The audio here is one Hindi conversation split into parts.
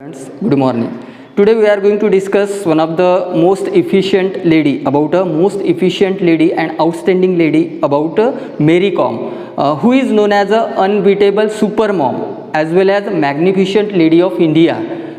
Friends, good morning. Today we are going to discuss one of the most efficient lady about a most efficient lady and outstanding lady about Mary Kom, who is known as a unbeatable super mom as well as magnificent lady of India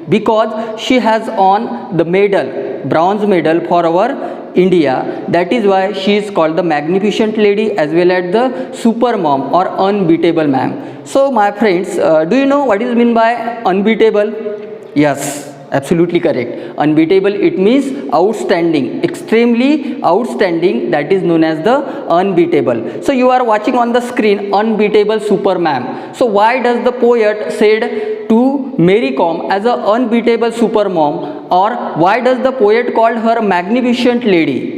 because she has won the medal, bronze medal for our India. That is why she is called the magnificent lady as well as the super mom or unbeatable ma'am. So my friends, do you know what is meant by unbeatable? Yes, absolutely correct. Unbeatable, it means outstanding, extremely outstanding, that is known as the unbeatable. So you are watching on the screen unbeatable super ma'am. So why does the poet said to Mary Kom as a unbeatable super mom, or why does the poet called her magnificent lady?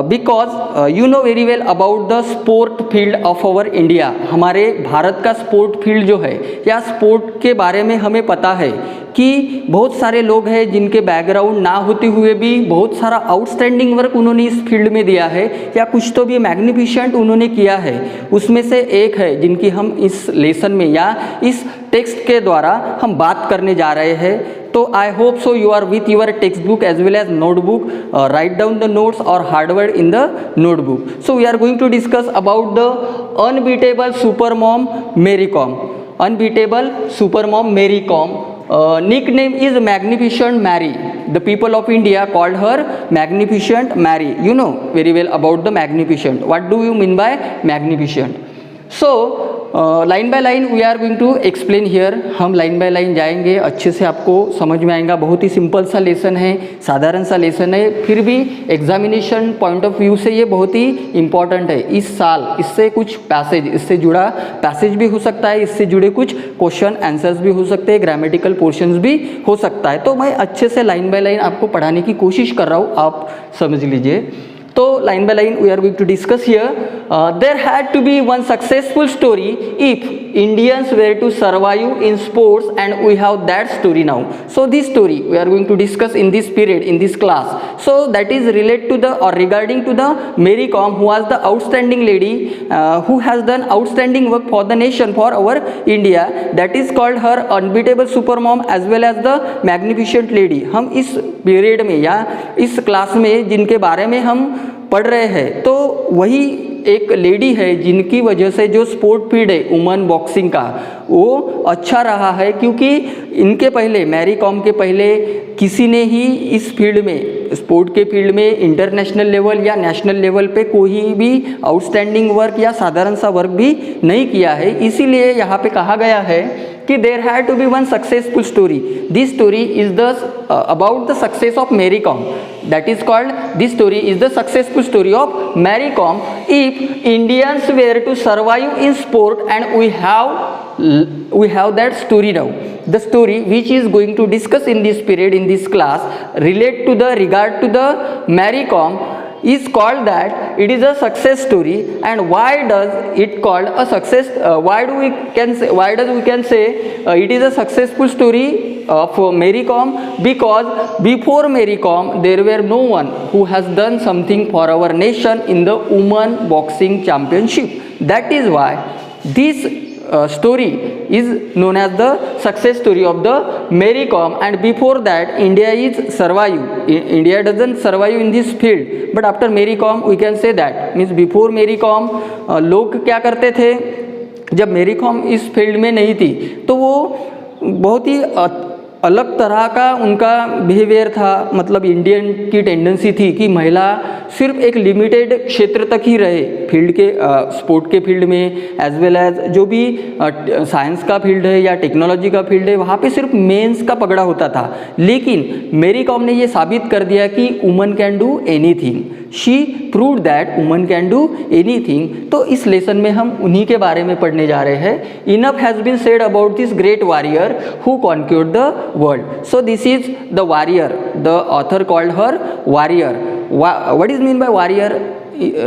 Because you know very well about the sport field of our India. हमारे भारत का स्पोर्ट फील्ड जो है या स्पोर्ट के बारे में हमें पता है कि बहुत सारे लोग हैं जिनके बैकग्राउंड ना होते हुए भी बहुत सारा आउटस्टैंडिंग वर्क उन्होंने इस फील्ड में दिया है या कुछ तो भी मैग्निफिशेंट उन्होंने किया है। उसमें से एक है जिनकी हम इस लेसन में या इस टेक्स्ट के द्वारा हम बात करने जा रहे हैं। तो I hope so you are with your text book as well as notebook, write down the notes और हार्डवर्ड in the notebook. So we are going to discuss about the unbeatable super mom Mary Kom. Unbeatable super mom Mary Kom. Nickname is Magnificent Mary. The people of India called her Magnificent Mary. You know very well about the Magnificent. What do you mean by Magnificent? So line by line we are going to explain here. हम लाइन बाय लाइन जाएंगे, अच्छे से आपको समझ में आएगा. बहुत ही सिंपल सा लेसन है, साधारण सा लेसन है, फिर भी एग्जामिनेशन पॉइंट ऑफ व्यू से ये बहुत ही इम्पॉर्टेंट है. इस साल इससे कुछ पैसेज, इससे जुड़ा पैसेज भी हो सकता है, इससे जुड़े कुछ क्वेश्चन आंसर्स भी हो सकते हैं, ग्रामेटिकल पोर्शंस भी हो सकता है. तो मैं अच्छे से लाइन बाय लाइन आपको पढ़ाने की कोशिश कर रहा हूँ, आप समझ लीजिए. तो line by line we are going to discuss here. There had to be one successful story इफ Indians were to survive in sports, and we have that story now. So this story we are going to discuss in this period, in this class. So that is related to the or regarding to the Mary Kom, who was the outstanding lady, who has done outstanding work for the nation, for our India. That is called her unbeatable super mom as well as the magnificent lady. हम इस पीरियड में या इस क्लास में जिनके बारे में हम पढ़ रहे हैं, तो वही एक लेडी है जिनकी वजह से जो स्पोर्ट फील्ड है वुमेन बॉक्सिंग का वो अच्छा रहा है. क्योंकि इनके पहले, मैरी कॉम के पहले किसी ने ही इस फील्ड में, स्पोर्ट के फील्ड में इंटरनेशनल लेवल या नेशनल लेवल पे कोई भी आउटस्टैंडिंग वर्क या साधारण सा वर्क भी नहीं किया है. इसीलिए यहाँ पे कहा गया है कि there had to be one successful story. This story is the about the success of Mary Kom. That is called, this story is the successful story of Mary Kom if Indians were to survive in sport, and we have that story now. The story which is going to discuss in this period, in this class, relate to the regard to the Mary Kom is called that it is a success story. And why does it called a success? Why does we can say it is a successful story of Mary Kom? Because before Mary Kom there were no one who has done something for our nation in the women boxing championship. That is why this story is known as the success story of the Mary Kom. And before that India is survive. India doesn't survive in this field, but after Mary Kom we can say that means before Mary Kom लोग क्या करते थे, जब मेरी कॉम इस फील्ड में नहीं थी तो वो बहुत ही अलग तरह का उनका बिहेवियर था. मतलब इंडियन की टेंडेंसी थी कि महिला सिर्फ एक लिमिटेड क्षेत्र तक ही रहे फील्ड के, स्पोर्ट के फील्ड में, एज वेल एज जो भी साइंस का फील्ड है या टेक्नोलॉजी का फील्ड है, वहाँ पे सिर्फ मेंस का पकड़ा होता था. लेकिन मेरी कॉम ने ये साबित कर दिया कि woman can do anything. She proved that woman can do anything. तो इस लेसन में हम उन्हीं के बारे में पढ़ने जा रहे हैं. Enough has been said about this great warrior who conquered the world. So this is the warrior. The author called her warrior. What is mean by warrior?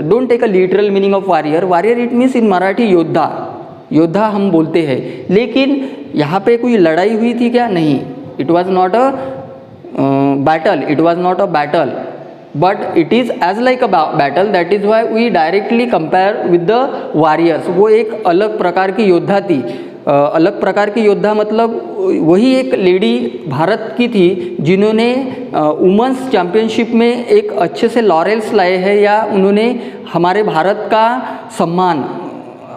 Don't take a literal meaning of warrior. Warrior it means in Marathi योद्धा. योद्धा हम बोलते हैं. लेकिन यहाँ पे कोई लड़ाई हुई थी क्या? नहीं. It was not a battle. It was not a battle. But it is as like a battle. That is why we directly compare with the warriors. वो एक अलग प्रकार की योद्धा थी. अलग प्रकार की योद्धा मतलब वही एक लेडी भारत की थी जिन्होंने वुमेंस चैम्पियनशिप में एक अच्छे से लॉरेल्स लाए हैं, या उन्होंने हमारे भारत का सम्मान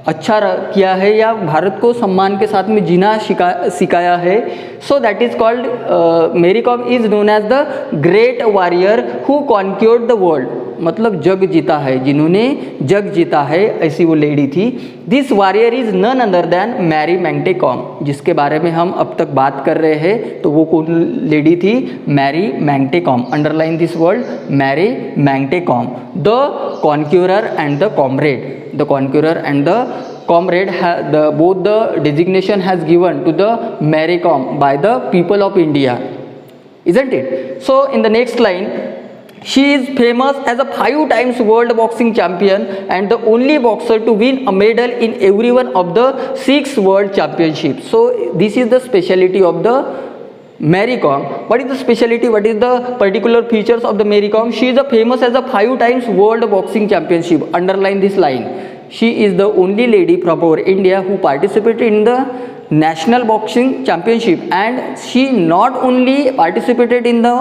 अच्छा किया है या भारत को सम्मान के साथ में जीना सिखाया है. So that is called Mary Kom is known as the great warrior who conquered the world. मतलब जग जीता है, जिन्होंने जग जीता है, ऐसी वो लेडी थी. This warrior is none other than Mary Mangte Kom, जिसके बारे में हम अब तक बात कर रहे हैं. तो वो कौन लेडी थी? Mary Mangte Kom. Underline this word, Mary Mangte Kom. The conqueror and the comrade. The conqueror and the comrade, both the designation has given to the Mary Kom by the people of India, isn't it? So in the next line, she is famous as a 5 times world boxing champion and the only boxer to win a medal in every one of the 6 world championships. So this is the speciality of the Mary Kom. What is the speciality? What is the particular features of the Mary Kom? She is famous as a 5 times world boxing championship. Underline this line. She is the only lady from our India who participated in the national boxing championship, and she not only participated in the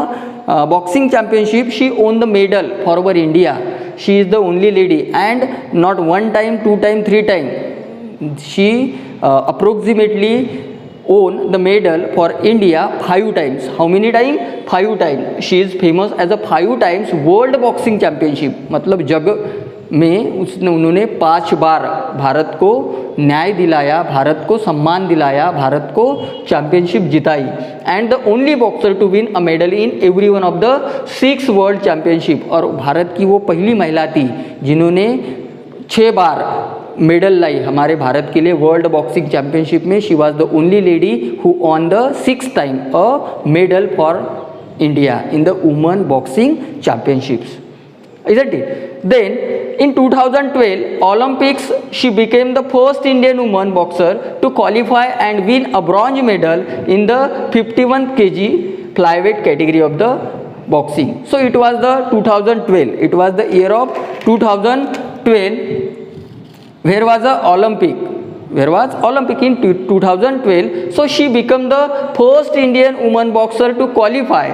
boxing championship, she won the medal for our India. She is the only lady, and not 1 time, 2 time, 3 time. She approximately won the medal for India 5 times. How many times? 5 times. She is famous as a 5 times world boxing championship. मतलब जग में उन्होंने 5 बार भारत को न्याय दिलाया, भारत को सम्मान दिलाया, भारत को चैंपियनशिप जिताई. And the only boxer to win a medal in every one of the 6 world championship. और भारत की वो पहली महिला थी जिन्होंने 6 बार मेडल लाई हमारे भारत के लिए वर्ल्ड बॉक्सिंग चैंपियनशिप में. She was the only lady who on the 6th time a medal for India in the women boxing championships. Isn't it? Then in 2012 Olympics, she became the first Indian woman boxer to qualify and win a bronze medal in the 51 kg flyweight category of the boxing. So it was the 2012. It was the year of 2012. Where was the Olympic? Where was Olympic in 2012? So she became the first Indian woman boxer to qualify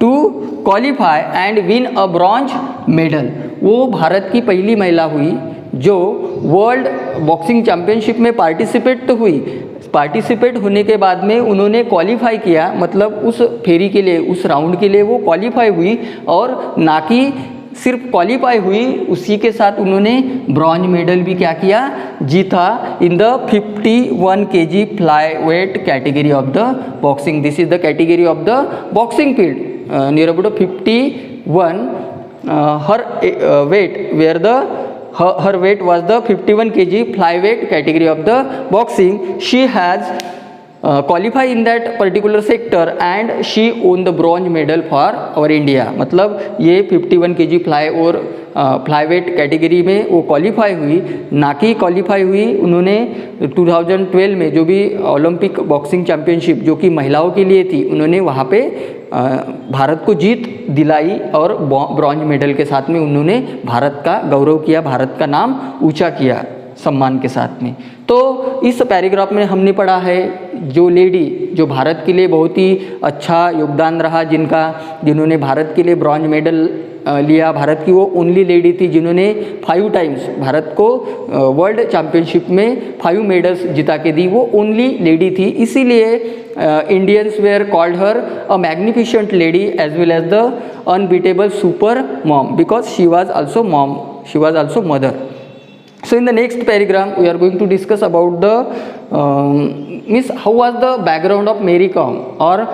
and win a bronze medal. वो भारत की पहली महिला हुई जो वर्ल्ड बॉक्सिंग चैम्पियनशिप में पार्टिसिपेट तो हुई. पार्टिसिपेट होने के बाद में उन्होंने क्वालिफाई किया, मतलब उस फेरी के लिए, उस राउंड के लिए वो क्वालिफाई हुई. और ना कि सिर्फ क्वालिफाई हुई, उसी के साथ उन्होंने ब्रॉन्ज मेडल भी क्या किया? जीता in the 51 kg flyweight category of the boxing. This is the category of the boxing field. Near about 51, her weight, where her weight was the 51 kg flyweight category of the boxing. She has qualified in that particular sector and she won the bronze medal for our India. मतलब ये 51 kg फ्लाईवेट कैटेगरी में वो क्वालिफाई हुई, ना कि क्वालिफाई हुई उन्होंने 2012 में जो भी ओलंपिक बॉक्सिंग चैम्पियनशिप जो कि महिलाओं के लिए थी, उन्होंने वहाँ पे भारत को जीत दिलाई और ब्रॉन्ज मेडल के साथ में उन्होंने भारत का गौरव किया, भारत का नाम ऊंचा किया सम्मान के साथ में. तो इस पैराग्राफ में हमने पढ़ा है जो लेडी जो भारत के लिए बहुत ही अच्छा योगदान रहा, जिन्होंने भारत के लिए ब्रॉन्ज मेडल लिया. भारत की वो ओनली लेडी थी जिन्होंने 5 टाइम्स भारत को वर्ल्ड चैम्पियनशिप में 5 मेडल्स जिता के दी. वो ओनली लेडी थी, इसीलिए Indians were called her a magnificent lady as well as the unbeatable super mom, because she was also mom, she was also mother. So in the next paragraph we are going to discuss about the how was the background of Mary Kom, और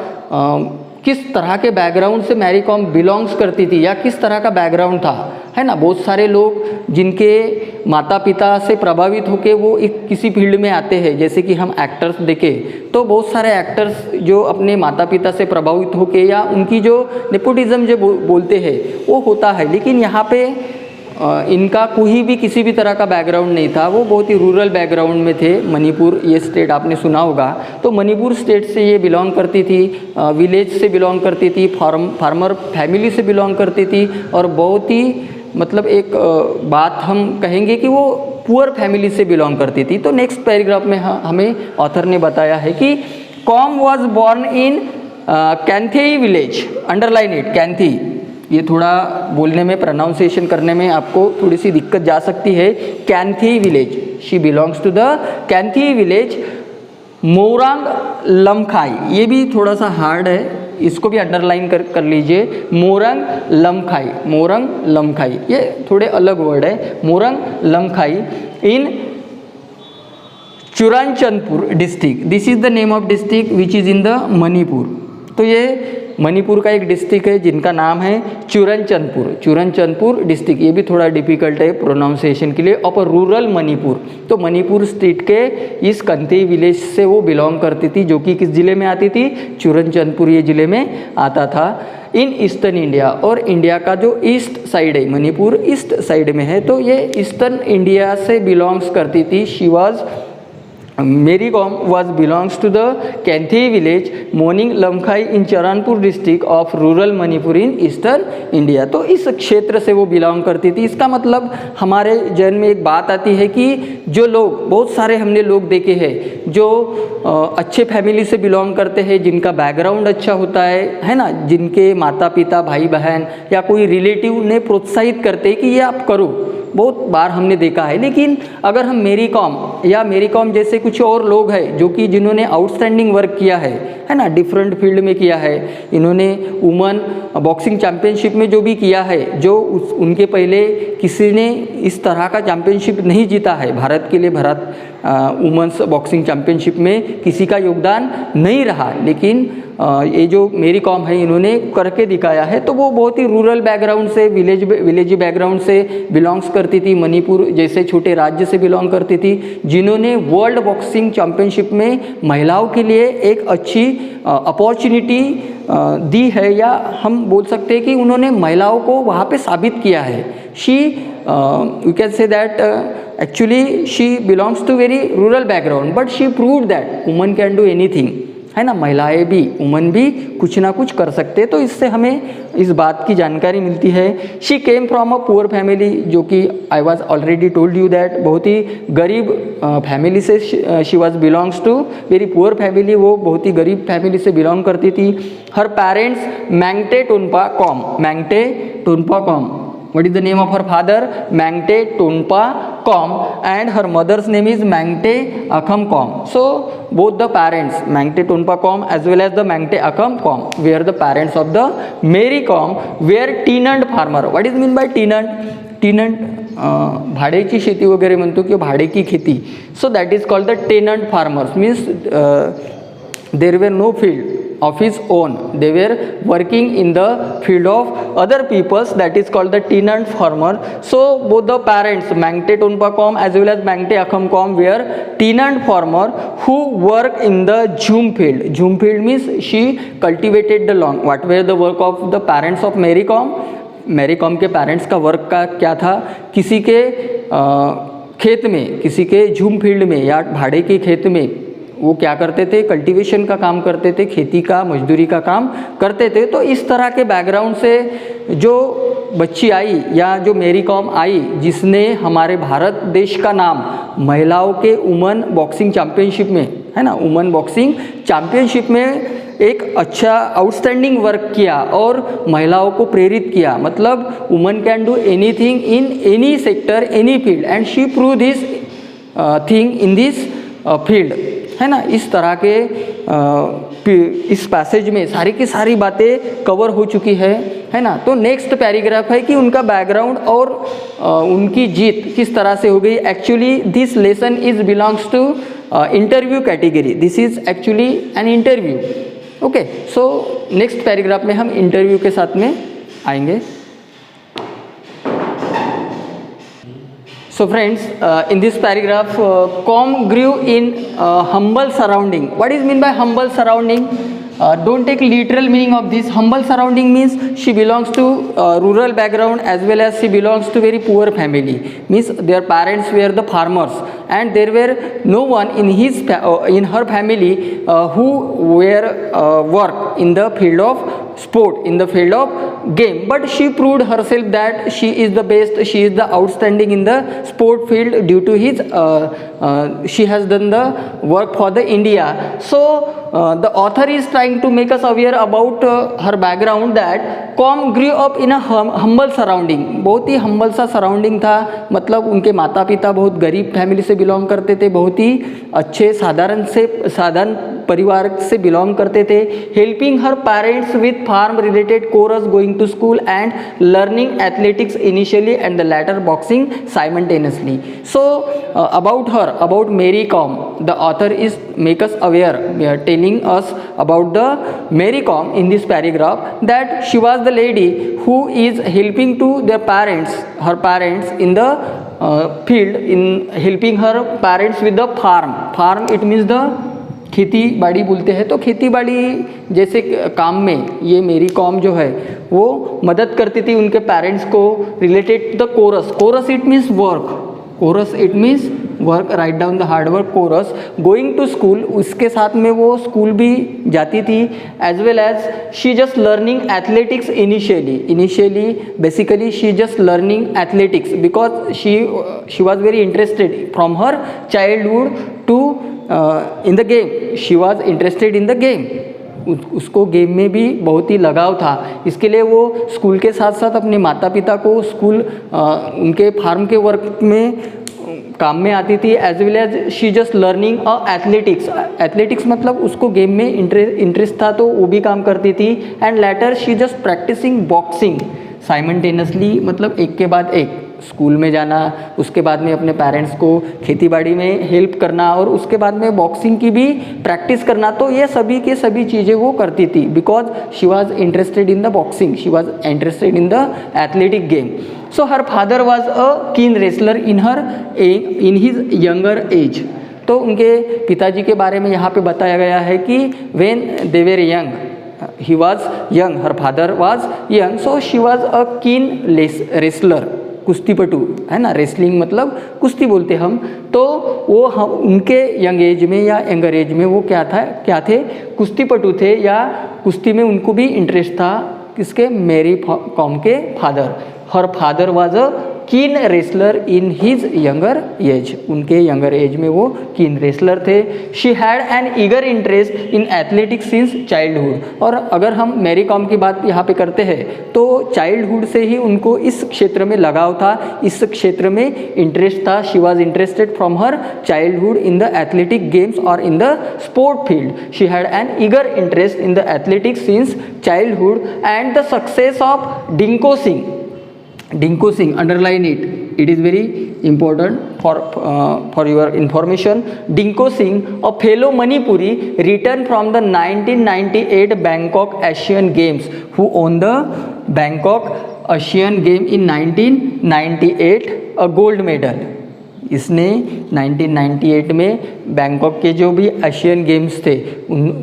किस तरह के बैकग्राउंड से मैरी कॉम बिलोंग्स करती थी या किस तरह का बैकग्राउंड था, है ना. बहुत सारे लोग जिनके माता पिता से प्रभावित होकर वो किसी फील्ड में आते हैं, जैसे कि हम एक्टर्स देखें तो बहुत सारे एक्टर्स जो अपने माता पिता से प्रभावित होकर या उनकी जो नेपोटिज्म जो बोलते हैं वो होता है. लेकिन यहाँ पे इनका कोई भी किसी भी तरह का बैकग्राउंड नहीं था. वो बहुत ही रूरल बैकग्राउंड में थे. मणिपुर ये स्टेट आपने सुना होगा, तो मणिपुर स्टेट से ये बिलोंग करती थी, विलेज से बिलोंग करती थी, फार्मर फैमिली से बिलोंग करती थी. और बहुत ही मतलब एक बात हम कहेंगे कि वो पुअर फैमिली से बिलोंग करती थी। तो नेक्स्ट पैराग्राफ में हमें ऑथर ने बताया है कि Kom was born in Kainthi village, underline it, Kainthi. ये थोड़ा बोलने में, प्रोनाउंसिएशन करने में आपको थोड़ी सी दिक्कत जा सकती है। Kainthi village, she belongs to the Kainthi village. Moirang Lamkhai, ये भी थोड़ा सा हार्ड है, इसको भी अंडरलाइन कर लीजिए। मोरंग लमखाई, मोरंग लमखाई, ये थोड़े अलग वर्ड है। Moirang Lamkhai in Churachandpur district, this is the name of district which is in the Manipur. तो ये मणिपुर का एक डिस्ट्रिक्ट है जिनका नाम है चुराचंदपुर, चुराचंदपुर डिस्ट्रिक्ट। ये भी थोड़ा डिफिकल्ट है प्रोनाउंसिएशन के लिए। और रूरल मणिपुर, तो मणिपुर स्टेट के इस कंथी विलेज से वो बिलोंग करती थी, जो कि किस ज़िले में आती थी, चुराचंदपुर ये ज़िले में आता था, इन ईस्टर्न इंडिया। और इंडिया का जो ईस्ट साइड है, मणिपुर ईस्ट साइड में है, तो ये ईस्टर्न इंडिया से बिलोंग्स करती थी। She was Mary Kom was belongs to the Kanthi village, Moning Lamkhai in Charanpur district of rural Manipur in eastern India। तो इस क्षेत्र से वो बिलोंग करती थी। इसका मतलब हमारे जहन में एक बात आती है कि जो लोग, बहुत सारे हमने लोग देखे हैं जो अच्छे फैमिली से बिलोंग करते हैं, जिनका बैकग्राउंड अच्छा होता है ना, जिनके माता पिता, भाई बहन या कोई रिलेटिव ने प्रोत्साहित करते हैं कि ये आप करो, बहुत बार हमने देखा है। लेकिन अगर हम मेरी कॉम या मेरी कॉम जैसे कुछ और लोग हैं जो कि जिन्होंने आउटस्टैंडिंग वर्क किया है ना, डिफरेंट फील्ड में किया है, इन्होंने वुमेन बॉक्सिंग चैम्पियनशिप में जो भी किया है, जो उनके पहले किसी ने इस तरह का चैम्पियनशिप नहीं जीता है भारत के लिए, भारत वुमेन्स बॉक्सिंग चैम्पियनशिप में किसी का योगदान नहीं रहा, लेकिन ये जो मेरी कॉम है इन्होंने करके दिखाया है। तो वो बहुत ही रूरल बैकग्राउंड से, विलेजी बैकग्राउंड से बिलोंग्स करती थी, मणिपुर जैसे छोटे राज्य से बिलोंग करती थी, जिन्होंने वर्ल्ड बॉक्सिंग चैम्पियनशिप में महिलाओं के लिए एक अच्छी अपॉर्चुनिटी दी है, या हम बोल सकते हैं कि उन्होंने महिलाओं को वहाँ पे साबित किया है। She you can say that actually she belongs to very rural background, but she proved that woman can do anything, है ना, महिलाएं भी, वुमन भी कुछ ना कुछ कर सकते हैं। तो इससे हमें इस बात की जानकारी मिलती है। She came from a poor family, जो कि I was already told you that बहुत ही गरीब फैमिली से she was belongs to very poor family, वो बहुत ही गरीब फैमिली से बिलोंग करती थी। Her parents Mangte Tonpa Kom, Mangte Tonpa Kom. What is the name of her father? Mangte Tonpa Kom, and her mother's name is Mangte Akham Kom. So both the parents, Mangte Tonpa Kom as well as the Mangte Akham Kom, were the parents of the Mary Kom, were tenant farmer. What is mean by tenant? Tenant भाड्याची शेती वगैरे म्हणतो किंवा भाडे की खेती. So that is called the tenant farmers. Means there were no field of his own, they were working in the field of other people's, that is called the tenant farmer. So both the parents, Mangte Tonpa Kom as well as Mangte Akham Kom, were tenant farmer who work in the jhum field. Jhum field means she cultivated the lawn. What were the work of the parents of Mary Kom? Mary Kom के पेरेंट्स का वर्क का क्या था, किसी के खेत में, किसी के झूम फील्ड में या भाड़े के खेत में वो क्या करते थे, कल्टीवेशन का काम करते थे, खेती का, मजदूरी का काम करते थे। तो इस तरह के बैकग्राउंड से जो बच्ची आई या जो मेरी कॉम आई, जिसने हमारे भारत देश का नाम महिलाओं के वुमेन बॉक्सिंग चैम्पियनशिप में, है ना, वुमेन बॉक्सिंग चैम्पियनशिप में एक अच्छा आउटस्टैंडिंग वर्क किया और महिलाओं को प्रेरित किया। मतलब women can do anything in any sector, any field, and she prove this thing in this field, है ना। इस तरह के इस पैसेज में सारी की सारी बातें कवर हो चुकी है ना। तो नेक्स्ट पैराग्राफ है कि उनका बैकग्राउंड और उनकी जीत किस तरह से हो गई। Actually this lesson is belongs to interview category, this is actually an interview. Okay, so next paragraph में हम इंटरव्यू के साथ में आएंगे। So friends, in this paragraph, Com grew in humble surrounding. What is mean by humble surrounding? Don't take literal meaning of this. Humble surrounding means she belongs to rural background as well as she belongs to very poor family. Means their parents were the farmers and there were no one in her family who were work in the field of sport, in the field of game, but she proved herself that she is the best, she is the outstanding in the sport field due to his she has done the work for the India. So the author is trying to make us aware about her background, that com grew up in a humble surrounding. बहुत ही humble सा surrounding था, मतलब उनके माता पिता बहुत गरीब फैमिली से बिलोंग करते थे, बहुत ही अच्छे साधारण परिवार से बिलोंग करते थे. Helping her parents with farm related chores, going to school and learning athletics initially and the later boxing simultaneously. So about her, about Mary Kom, the author is make us aware, telling us about the Mary Kom in this paragraph, that she was the lady who is helping to their parents, her parents in the field, in helping her parents with the farm it means the खेती बाड़ी बोलते हैं. तो खेती बाड़ी जैसे काम में ये मेरी कॉम जो है वो मदद करती थी उनके पेरेंट्स को related the chores it means work, chores it means work, write down the hard work chores. Going to school, उसके साथ में वो स्कूल भी जाती थी. As well as she just learning athletics initially basically she just learning athletics because she was very interested from her childhood to in the game. She was interested in the game, उसको गेम में भी बहुत ही लगाव था. इसके लिए वो स्कूल के साथ साथ अपने माता पिता को स्कूल उनके फार्म के वर्क में काम में आती थी. As well as she just learning athletics मतलब उसको गेम में इंटरेस्ट था तो वो भी काम करती थी. And later she just practicing boxing simultaneously, मतलब एक के बाद एक स्कूल में जाना, उसके बाद में अपने पेरेंट्स को खेती बाड़ी में हेल्प करना और उसके बाद में बॉक्सिंग की भी प्रैक्टिस करना. तो ये सभी के सभी चीज़ें वो करती थी because she was interested in the boxing, she was interested in the athletic game. So her father was a keen wrestler in his younger age. तो उनके पिताजी के बारे में यहाँ पे बताया गया है कि when they were young, he was young, her father was young, so she was a keen wrestler, कुश्तीपटु है ना, रेसलिंग मतलब कुश्ती बोलते हम. तो वो हम उनके यंग एज में या यंगर एज में वो क्या थे, कुश्तीपटु थे या कुश्ती में उनको भी इंटरेस्ट था. किसके, मेरी कॉम के father. Her father was a keen wrestler in his younger age, उनके यंगर एज में वो कीन रेसलर थे. She had an eager interest in athletics since childhood. और अगर हम मैरी कॉम की बात यहाँ पे करते हैं तो चाइल्डहुड से ही उनको इस क्षेत्र में लगाव था, इस क्षेत्र में इंटरेस्ट था. She was interested from her childhood in the athletic games और in the sport field. She had an eager interest in the athletics since childhood. And the success of Dingko Singh, underline it. It is very important for your information. Dinko Singh, a fellow Manipuri, returned from the 1998 Bangkok Asian Games, who won the Bangkok Asian Game in 1998, a gold medal. इसने 1998 में बैंकॉक के जो भी एशियन गेम्स थे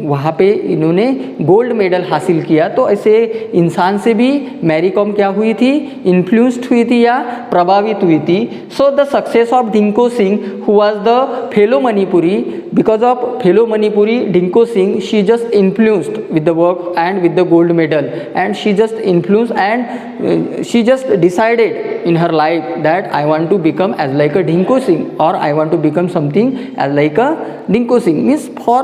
वहाँ पे इन्होंने गोल्ड मेडल हासिल किया. तो ऐसे इंसान से भी मैरी कॉम क्या हुई थी, इन्फ्लुएंस्ड हुई थी या प्रभावित हुई थी. So the success of Dingko Singh who was the fellow Manipuri, because of fellow Manipuri Dingko Singh, she just influenced with the work and with the gold medal. And she just influenced and she just decided in her life that I want to become as like a Dinko Singh, or I want to become something as like a Dinko Singh, means for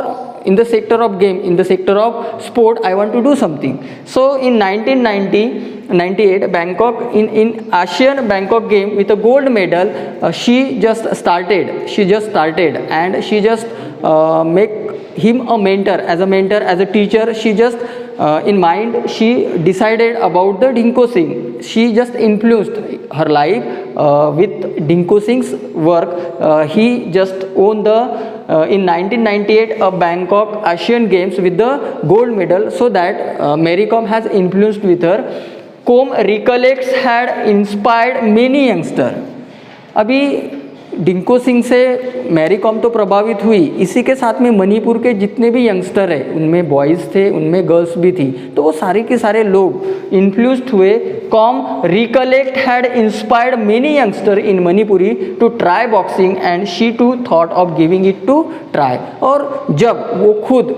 in the sector of game, in the sector of sport I want to do something. So in 1998 Bangkok in Asian Bangkok game with a gold medal, she just started and she just make him a mentor, as a teacher. She just in mind she decided about the Dinko Singh. She just influenced her life with Dinko Singh's work. He just won the in 1998 a Bangkok Asian Games with the gold medal. So that Mary Kom has influenced with her. Kom recollects had inspired many youngsters. अभी डिंको सिंह से मैरी कॉम तो प्रभावित हुई, इसी के साथ में मणिपुर के जितने भी यंगस्टर हैं उनमें बॉयज़ थे, उनमें गर्ल्स भी थी. तो वो सारे के सारे लोग इन्फ्लुएंस्ड हुए. Kom recollect had inspired many youngster in Manipuri to try boxing and she too thought of giving it to try. और जब वो खुद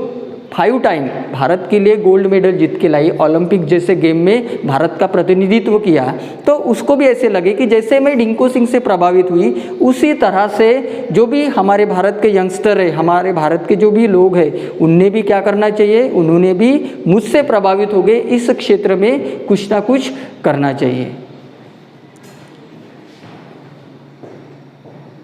5 टाइम भारत के लिए गोल्ड मेडल जीत के लाई, ओलंपिक जैसे गेम में भारत का प्रतिनिधित्व किया, तो उसको भी ऐसे लगे कि जैसे मैं डिंको सिंह से प्रभावित हुई, उसी तरह से जो भी हमारे भारत के यंगस्टर है, हमारे भारत के जो भी लोग हैं, उन्हें भी क्या करना चाहिए, उन्होंने भी मुझसे प्रभावित हो गए, इस क्षेत्र में कुछ ना कुछ करना चाहिए।